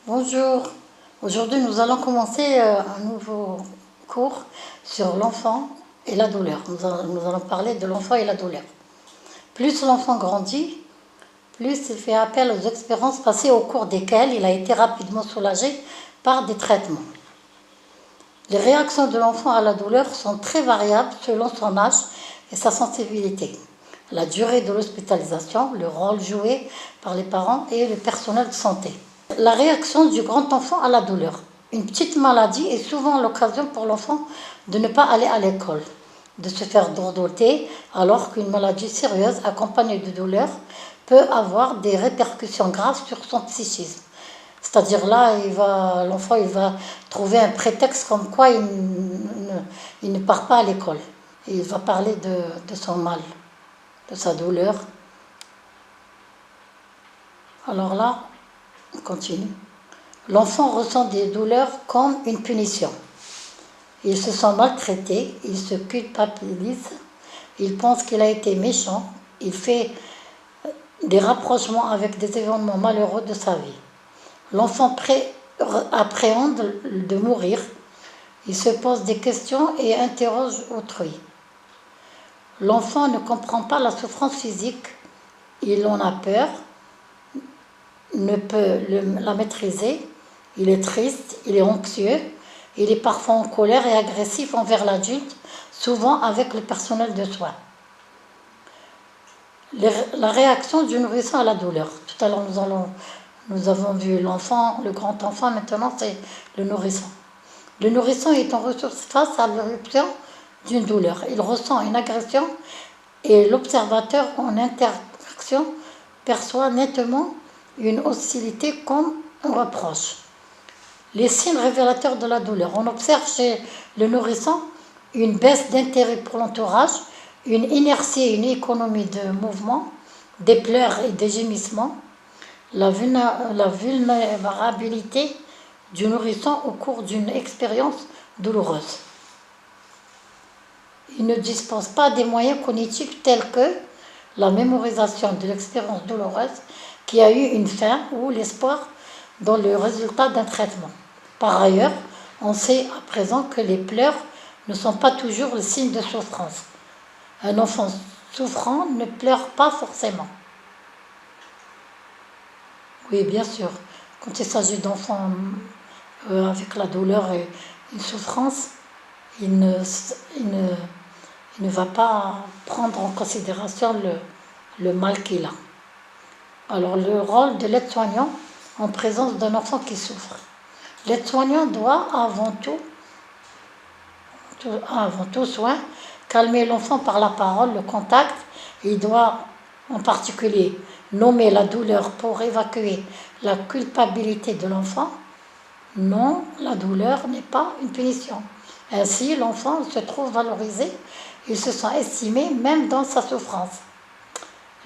Bonjour, aujourd'hui nous allons commencer un nouveau cours sur l'enfant et la douleur. Nous allons parler de l'enfant et la douleur. Plus l'enfant grandit, plus il fait appel aux expériences passées au cours desquelles il a été rapidement soulagé par des traitements. Les réactions de l'enfant à la douleur sont très variables selon son âge et sa sensibilité. La durée de l'hospitalisation, le rôle joué par les parents et le personnel de santé. La réaction du grand enfant à la douleur. Une petite maladie est souvent l'occasion pour l'enfant de ne pas aller à l'école, de se faire dodoter, alors qu'une maladie sérieuse accompagnée de douleur peut avoir des répercussions graves sur son psychisme. C'est-à-dire là, l'enfant va trouver un prétexte comme quoi il ne part pas à l'école. Et il va parler de son mal, de sa douleur. Alors là, on continue. L'enfant ressent des douleurs comme une punition. Il se sent maltraité, il se culpabilise, il pense qu'il a été méchant, il fait des rapprochements avec des événements malheureux de sa vie. L'enfant appréhende de mourir, il se pose des questions et interroge autrui. L'enfant ne comprend pas la souffrance physique, il en a peur, ne peut la maîtriser, il est triste, il est anxieux, il est parfois en colère et agressif envers l'adulte, souvent avec le personnel de soins. La réaction du nourrisson à la douleur. Tout à l'heure, nous avons vu l'enfant, le grand enfant, maintenant c'est le nourrisson. Le nourrisson est en ressource face à l'éruption d'une douleur. Il ressent une agression et l'observateur en interaction perçoit nettement une hostilité comme un reproche. Les signes révélateurs de la douleur. On observe chez le nourrisson une baisse d'intérêt pour l'entourage, une inertie et une économie de mouvement, des pleurs et des gémissements, la vulnérabilité du nourrisson au cours d'une expérience douloureuse. Il ne dispose pas des moyens cognitifs tels que la mémorisation de l'expérience douloureuse qui a eu une fin ou l'espoir dans le résultat d'un traitement. Par ailleurs, on sait à présent que les pleurs ne sont pas toujours le signe de souffrance. Un enfant souffrant ne pleure pas forcément. Oui, bien sûr, quand il s'agit d'enfants avec la douleur et une souffrance, il ne va pas prendre en considération le mal qu'il a. Alors, le rôle de l'aide-soignant en présence d'un enfant qui souffre. L'aide-soignant doit avant tout soin calmer l'enfant par la parole, le contact. Il doit en particulier nommer la douleur pour évacuer la culpabilité de l'enfant. Non, la douleur n'est pas une punition. Ainsi, l'enfant se trouve valorisé, il se sent estimé même dans sa souffrance.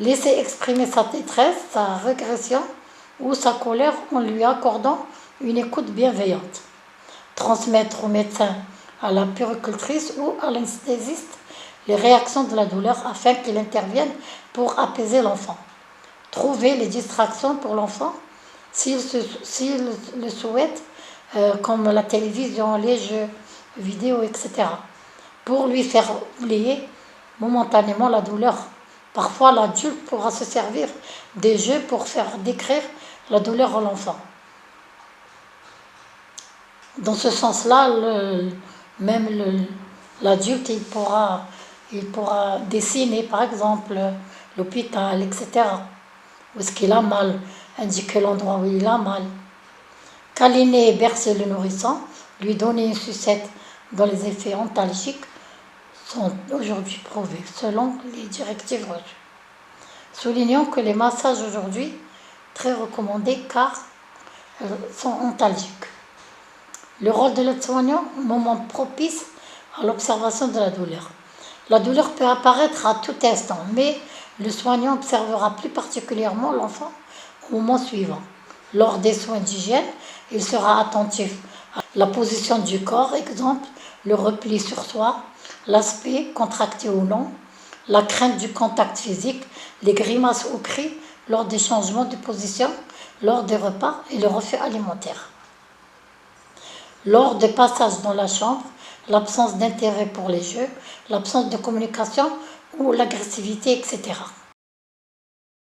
Laisser exprimer sa détresse, sa régression ou sa colère en lui accordant une écoute bienveillante. Transmettre au médecin, à la puéricultrice ou à l'anesthésiste les réactions de la douleur afin qu'il intervienne pour apaiser l'enfant. Trouver les distractions pour l'enfant s'il le souhaite, comme la télévision, les jeux vidéo, etc. pour lui faire oublier momentanément la douleur. Parfois, l'adulte pourra se servir des jeux pour faire décrire la douleur à l'enfant. Dans ce sens-là, l'adulte, il pourra dessiner, par exemple, l'hôpital, etc. Où est-ce qu'il a mal, indiquer l'endroit où il a mal. Câliner et bercer le nourrisson, lui donner une sucette dont les effets antalgiques sont aujourd'hui prouvés, selon les directives reçues. Soulignons que les massages aujourd'hui, très recommandés car sont antalgiques. Le rôle de l'aide-soignant, moment propice à l'observation de la douleur. La douleur peut apparaître à tout instant, mais le soignant observera plus particulièrement l'enfant au moment suivant. Lors des soins d'hygiène, il sera attentif à la position du corps, exemple, le repli sur soi, l'aspect contracté ou non, la crainte du contact physique, les grimaces ou cris lors des changements de position, lors des repas et le refus alimentaire. Lors des passages dans la chambre, l'absence d'intérêt pour les jeux, l'absence de communication ou l'agressivité, etc.